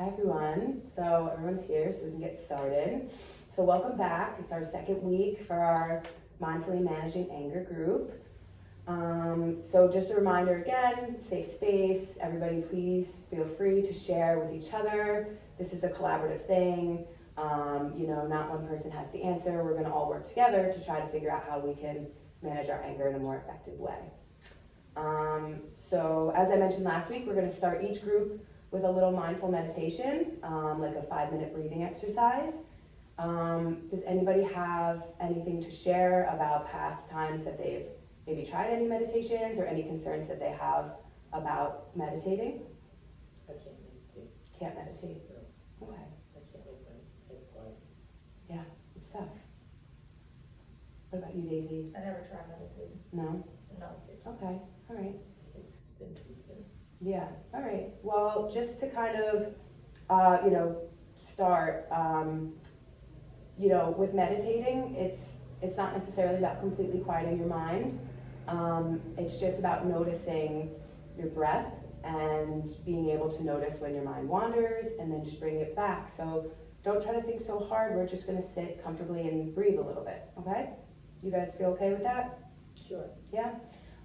Hi everyone. So everyone's here so we can get started. So welcome back. It's our second week for our Mindfully Managing Anger group. So just a reminder again, safe space. Everybody please feel free to share with each other. This is a collaborative thing. Not one person has the answer. We're gonna all work together to try to figure out how we can manage our anger in a more effective way. So as I mentioned last week, we're gonna start each group with a little mindful meditation, like a 5-minute breathing exercise. Does anybody have anything to share about past times that they've maybe tried any meditations or any concerns that they have about meditating? I can't meditate. Can't meditate? No. Okay. I can't make my head quiet. Yeah, it's tough. What about you, Daisy? I never tried meditating. No? No. Okay, all right. Spin. Yeah, all right. Well, just to kind of, start, with meditating, it's not necessarily about completely quieting your mind. It's just about noticing your breath and being able to notice when your mind wanders and then just bring it back. So don't try to think so hard. We're just gonna sit comfortably and breathe a little bit, okay? You guys feel okay with that? Sure. Yeah?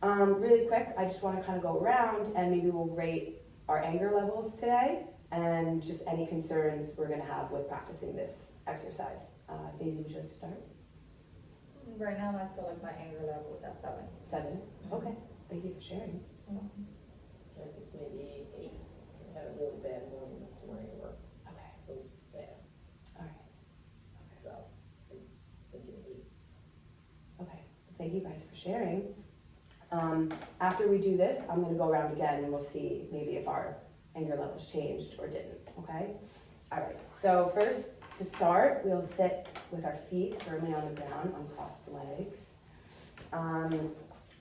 Really quick, I just want to kind of go around and maybe we'll rate our anger levels today and just any concerns we're going to have with practicing this exercise. Daisy, would you like to start? Right now, I feel like my anger level is at 7. 7? Okay, thank you for sharing. I think maybe 8. I had a really bad morning this morning at work. Okay, It was bad. all right. So, I'm thinking 8. Okay, thank you guys for sharing. After we do this, I'm going to go around again and we'll see maybe if our anger levels changed or didn't, okay? All right, so first to start, we'll sit with our feet firmly on the ground, uncross the legs. And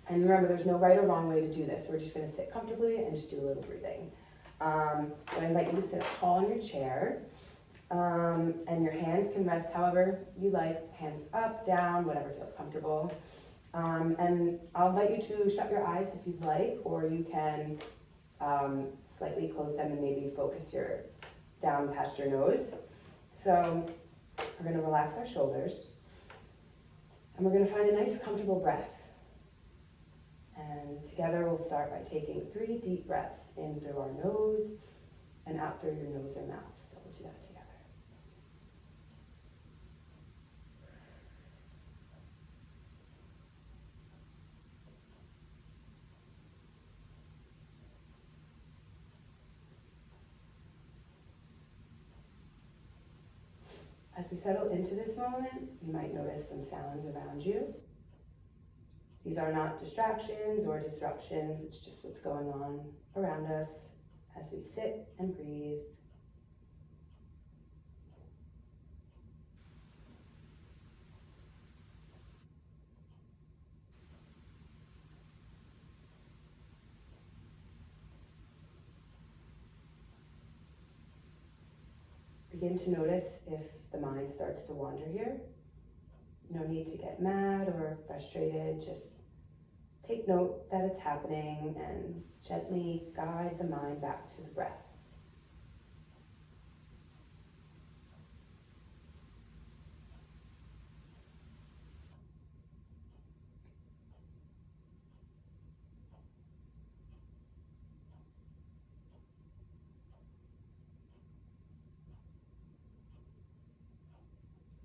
remember, there's no right or wrong way to do this. We're just going to sit comfortably and just do a little breathing. So I invite you to sit up tall in your chair. And your hands can rest however you like, hands up, down, whatever feels comfortable. And I'll invite you to shut your eyes if you'd like, or you can slightly close them and maybe focus your down past your nose. So we're going to relax our shoulders, and we're going to find a nice comfortable breath. And together we'll start by taking 3 deep breaths in through our nose and out through your nose or mouth. So we'll do that together. As we settle into this moment, you might notice some sounds around you. These are not distractions or disruptions, it's just what's going on around us as we sit and breathe. Begin to notice if the mind starts to wander here. No need to get mad or frustrated, just take note that it's happening and gently guide the mind back to the breath.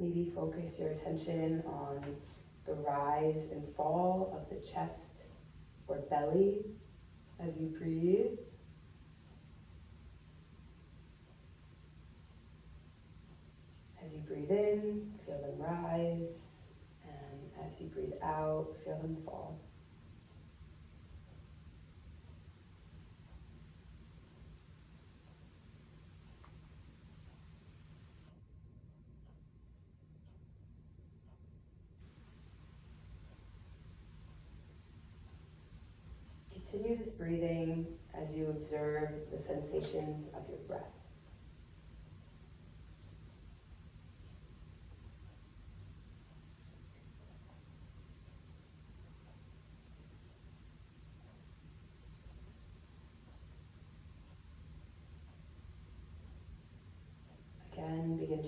Maybe focus your attention on the rise and fall of the chest or belly as you breathe. As you breathe in, feel them rise, and as you breathe out, feel them fall. Continue this breathing as you observe the sensations of your breath.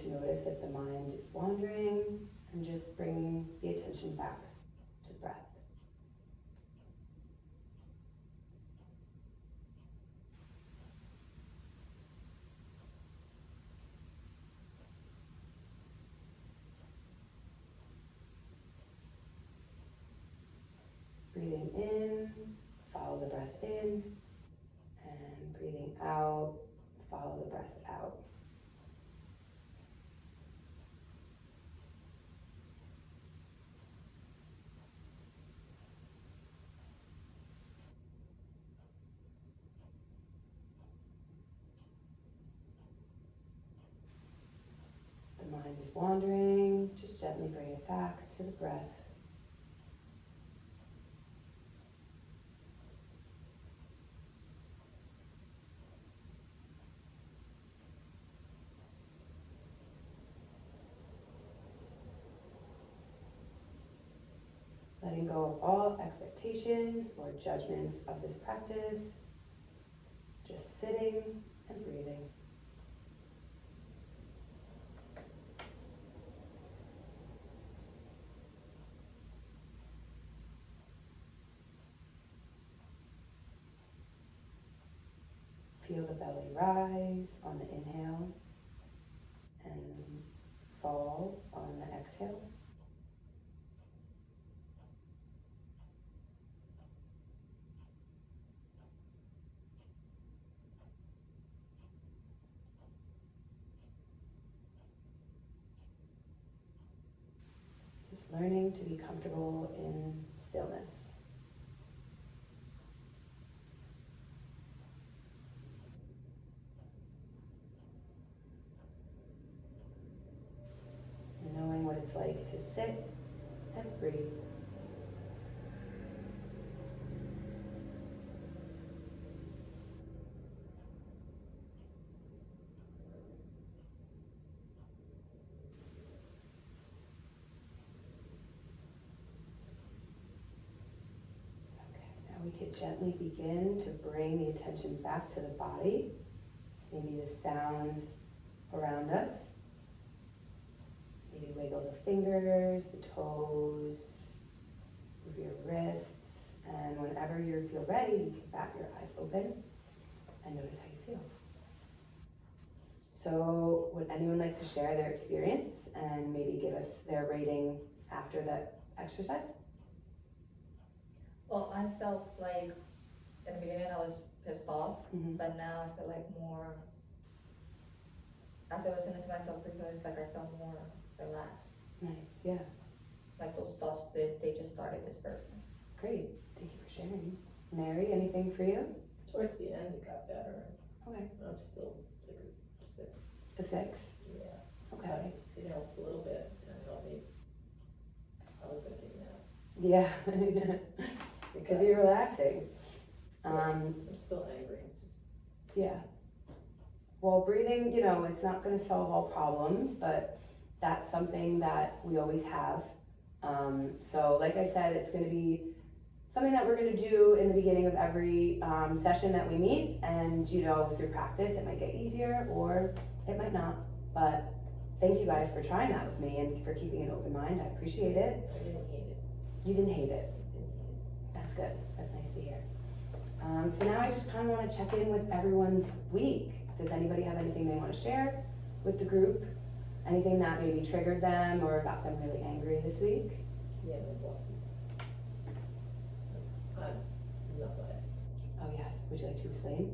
to notice if the mind is wandering and just bring the attention back to breath. Breathing in, follow the breath in, and breathing out, follow the breath out. The mind is wandering, just gently bring it back to the breath. Letting go of all expectations or judgments of this practice. Just sitting and breathing. Feel the belly rise on the inhale and fall on the exhale. Just learning to be comfortable in stillness. And knowing what it's like to sit and breathe. We could gently begin to bring the attention back to the body, maybe the sounds around us. Maybe wiggle the fingers, the toes, move your wrists, and whenever you feel ready, you can bat your eyes open and notice how you feel. So would anyone like to share their experience and maybe give us their rating after that exercise? Well, I felt like in the beginning I was pissed off, Mm-hmm. but now I feel like more, after listening to myself breathe, it's like I felt more relaxed. Nice, yeah. Like those thoughts, they just started dispersing. Great, thank you for sharing. Mary, anything for you? Towards the end, it got better. Okay. I'm still like a 6. A 6? Yeah. Okay. It helped a little bit, and it helped me. I was gonna take a nap. Yeah. It could be relaxing. I'm still angry. Yeah. Well, breathing, it's not going to solve all problems, but that's something that we always have. So like I said, it's going to be something that we're going to do in the beginning of every session that we meet. And, through practice, it might get easier or it might not. But thank you guys for trying that with me and for keeping an open mind. I appreciate it. I didn't hate it. You didn't hate it. I didn't hate it. That's good. That's nice to hear. So now I just kind of want to check in with everyone's week. Does anybody have anything they want to share with the group? Anything that maybe triggered them or got them really angry this week? Yeah, my bosses. I'm not glad. Oh yes, would you like to explain?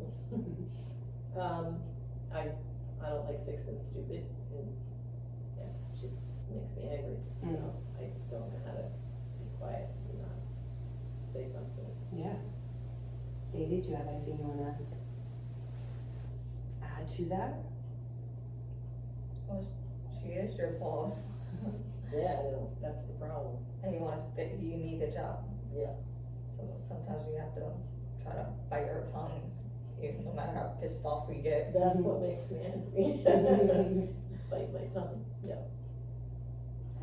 I don't like fixing stupid, and yeah, it just makes me angry. So I don't know how to be quiet and not say something. Yeah. Daisy, do you have anything you want to add to that? Well, she is your boss, Yeah, I know, that's the problem. and you need the job. Yeah. So sometimes you have to try to bite your tongues, even no matter how pissed off we get. That's what makes me angry. Bite my tongue, yeah.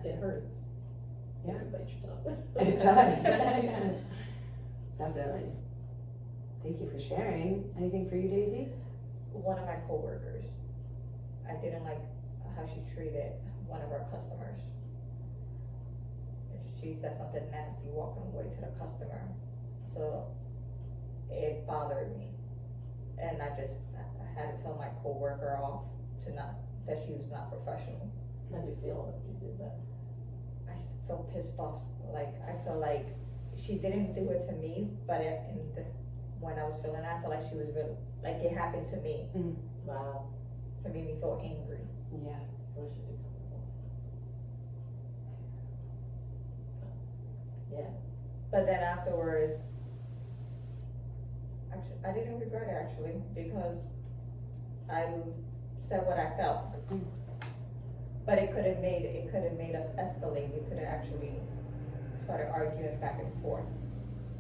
It hurts. Yeah. You bite your tongue. It does. Definitely. Thank you for sharing. Anything for you, Daisy? One of my coworkers, I didn't like how she treated one of our customers. She said something nasty walking away to the customer, so it bothered me. And I had to tell my coworker off that she was not professional. How do you feel if you did that? I felt pissed off, like, I feel like she didn't do it to me, but when I was feeling that, I felt like she was really, like it happened to me. Wow. It made me feel angry. Yeah. I wish I did something else. Yeah. But then afterwards, actually, I didn't regret it actually, because I said what I felt. But it could have made us escalate. We could have actually started arguing back and forth.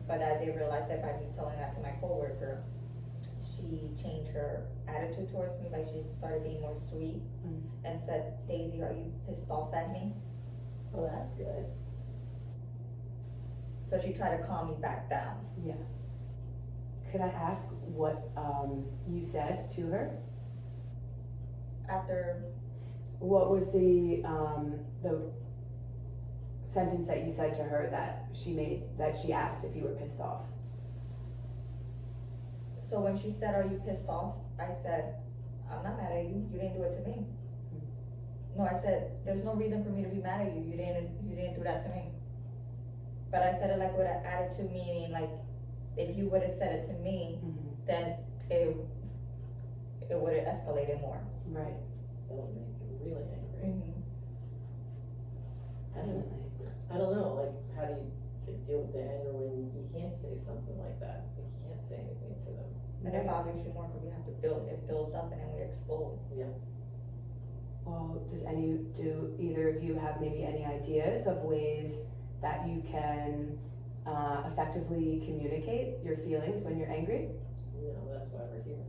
But I did realize that by me telling that to my coworker, she changed her attitude towards me. Like, she started being more sweet and said, "Daisy, are you pissed off at me?" Well, that's good. So she tried to calm me back down. Yeah. Could I ask what you said to her? After, What was the sentence that you said to her that she asked if you were pissed off? so when she said, "Are you pissed off?" I said, "I'm not mad at you. You didn't do it to me." No, I said, "There's no reason for me to be mad at you. You didn't do that to me." But I said it like with an attitude, meaning like, if you would have said it to me, then it would have escalated more. Right. That would make you really angry. Definitely. I don't know, like, how do you deal with the anger when you can't say something like that? Like, you can't say anything to them. And it bothers you more because we have to it builds up and then we explode. Well, do either of you have maybe any ideas of ways that you can effectively communicate your feelings when you're angry? You know, that's why we're here.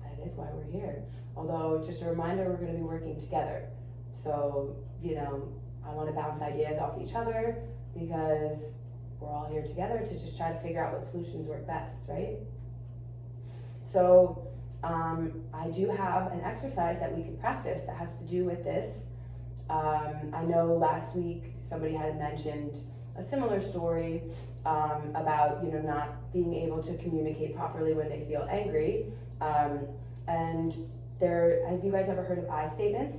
That is why we're here. Although, just a reminder, we're gonna be working together. So, I wanna bounce ideas off each other because we're all here together to just try to figure out what solutions work best, right? So, I do have an exercise that we can practice that has to do with this. I know last week somebody had mentioned a similar story about not being able to communicate properly when they feel angry. And have you guys ever heard of I statements?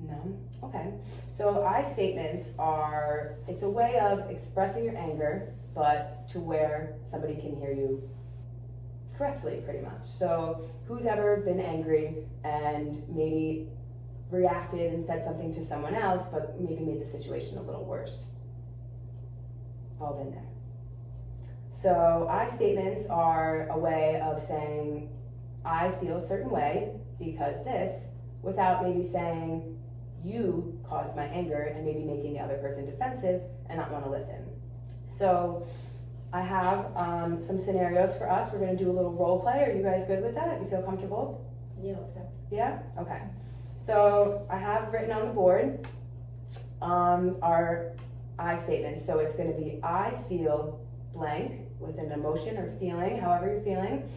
No? Okay. So I statements it's a way of expressing your anger, but to where somebody can hear you correctly, pretty much. So who's ever been angry and maybe reacted and said something to someone else, but maybe made the situation a little worse? All been there. So I statements are a way of saying, I feel a certain way because this, without maybe saying, you caused my anger, and maybe making the other person defensive and not want to listen. So I have some scenarios for us. We're going to do a little role play. Are you guys good with that? You feel comfortable? Yeah, okay. Yeah? Okay. So I have written on the board our I statements. So it's going to be, I feel blank with an emotion or feeling, however you're feeling,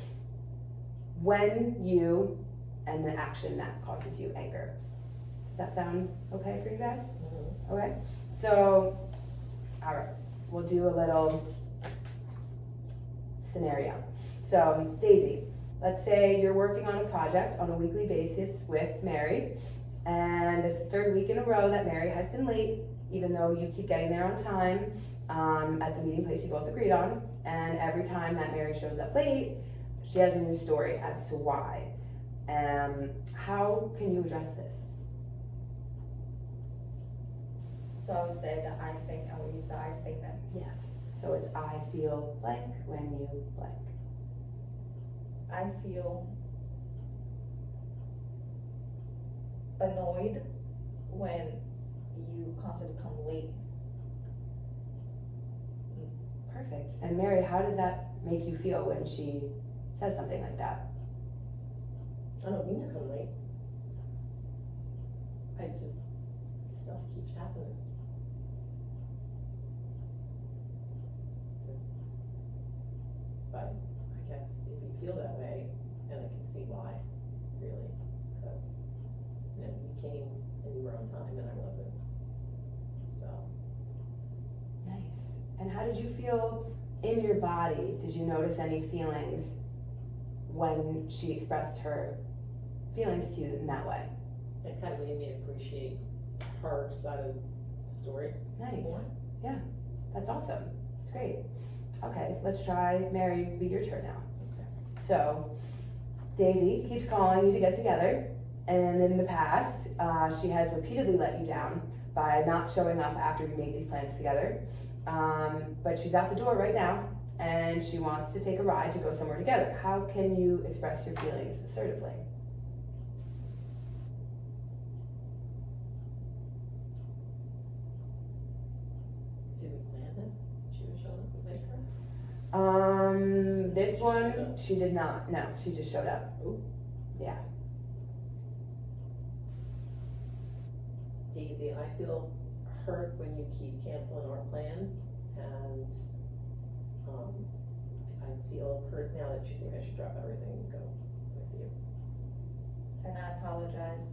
when you, and the action that causes you anger. Does that sound okay for you guys? Mm-hmm. Okay. So, all right. We'll do a little scenario. So, Daisy, let's say you're working on a project on a weekly basis with Mary, and it's the third week in a row that Mary has been late, even though you keep getting there on time at the meeting place you both agreed on, and every time that Mary shows up late, she has a new story as to why. How can you address this? So I would say the I statement, I would use the I statement. Yes. So it's I feel blank when you blank. I feel annoyed when you constantly come late. Perfect. And Mary, how does that make you feel when she says something like that? I don't mean to come late. Stuff keeps happening. But I guess if you feel that way, and I can see why, really, because did you feel in your body? Did you notice any feelings when she expressed her feelings to you in that way? It kind of made me appreciate her side of the story Nice. more. That's awesome. It's great. Okay, let's try Mary, be your turn now. Okay. So, Daisy keeps calling you to get together, and in the past, she has repeatedly let you down by not showing up after you made these plans together. But she's out the door right now, and she wants to take a ride to go somewhere together. How can you express your feelings assertively? Did we plan this? She was showing up with her? This one, she did not. No, she just showed up. Ooh. Yeah. Daisy, I feel hurt when you keep canceling our plans, and, I feel hurt now that you think I should drop everything and go with you. And I apologize,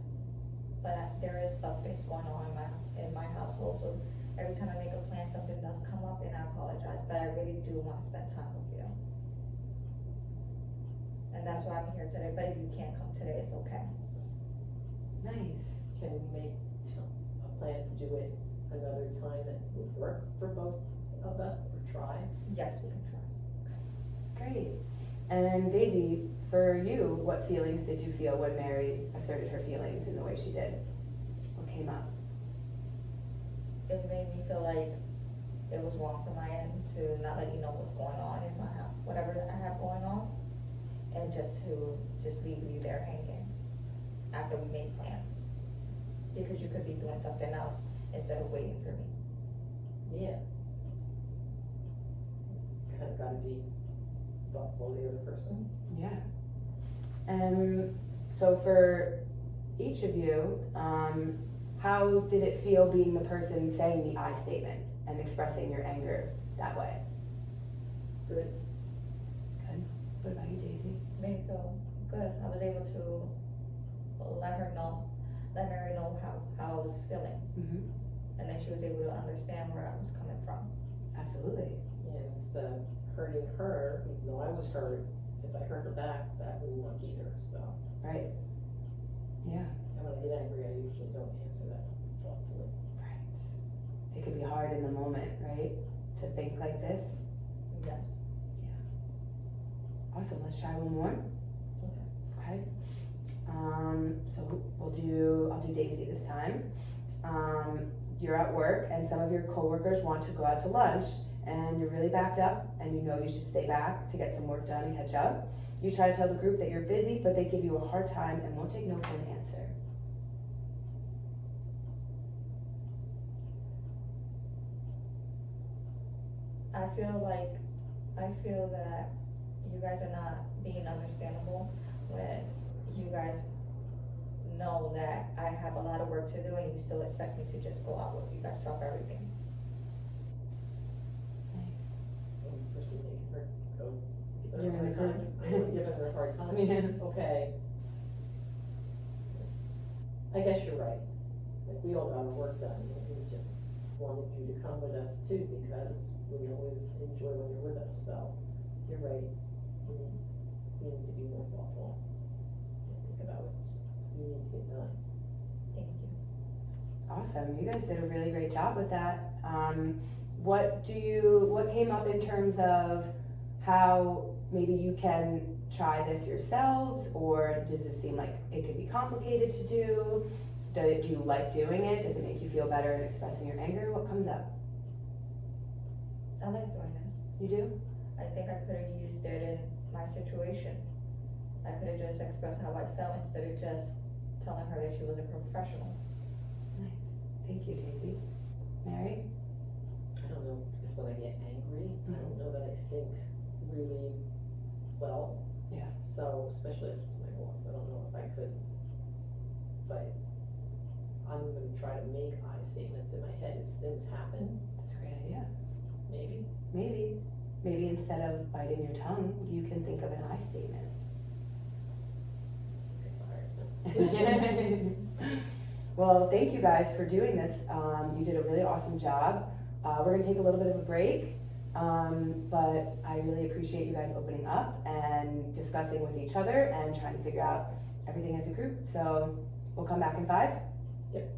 but there is stuff that's going on in my household, so every time I make a plan, something does come up, and I apologize, but I really do wanna spend time with you. And that's why I'm here today, but if you can't come today, it's okay. Nice. Can we make a plan to do it another time that would work for both of us, or try? Yes, we can try. Great. And Daisy, for you, what feelings did you feel when Mary asserted her feelings in the way she did? What came up? It made me feel like it was wrong from my end to not let you know what's going on in my house, whatever I have going on, and just leave you there hanging after we made plans. Because you could be doing something else instead of waiting for me. Yeah. Kind of gotta be thoughtful of the other person. Yeah. So for each of you, how did it feel being the person saying the I statement and expressing your anger that way? Good. Good. What about you, Daisy? Made me feel good. I was able to let Mary know how I was feeling. Mm-hmm. And then she was able to understand where I was coming from. Absolutely. Yeah, instead of hurting her, even though I was hurt, if I hurt her back, that wouldn't work either, so. Right. Yeah. And when I get angry, I usually don't answer that thoughtfully. Right. It could be hard in the moment, right? To think like this. Yes. Awesome. Let's try one more. Okay. Okay. So I'll do Daisy this time. You're at work and some of your coworkers want to go out to lunch and you're really backed up and you know you should stay back to get some work done and catch up. You try to tell the group that you're busy, but they give you a hard time and won't take no for an answer. I feel that you guys are not being understandable when you guys know that I have a lot of work to do and you still expect me to just go out with you guys, drop everything. Nice. One person making her go. give her a You're in the hard group. time. I'm giving her a hard time. Yeah. Okay. I guess you're right. Like, we all got our work done, and we just wanted you to come with us too, because we always enjoy when you're with us, so you're right. We need to be more thoughtful and think about it. We need to get done. Thank you. Awesome. You guys did a really great job with that. What came up in terms of how maybe you can try this yourselves, or does it seem like it could be complicated to do? Do you like doing it? Does it make you feel better in expressing your anger? What comes up? I like doing this. You do? I think I could have used it in my situation. I could have just expressed how I felt instead of just telling her that she was a professional. Nice. Thank you, Daisy. Mary? I don't know, because when I get angry, I don't know that I think really well. Yeah. So, especially if it's my boss, I don't know if I could. But I'm gonna try to make I statements in my head as things happen, That's a great idea. maybe. Maybe instead of biting your tongue, you can think of an I statement. Just get fired. Well, thank you guys for doing this. You did a really awesome job. We're gonna take a little bit of a break. But I really appreciate you guys opening up and discussing with each other and trying to figure out everything as a group. So we'll come back in 5. Yep.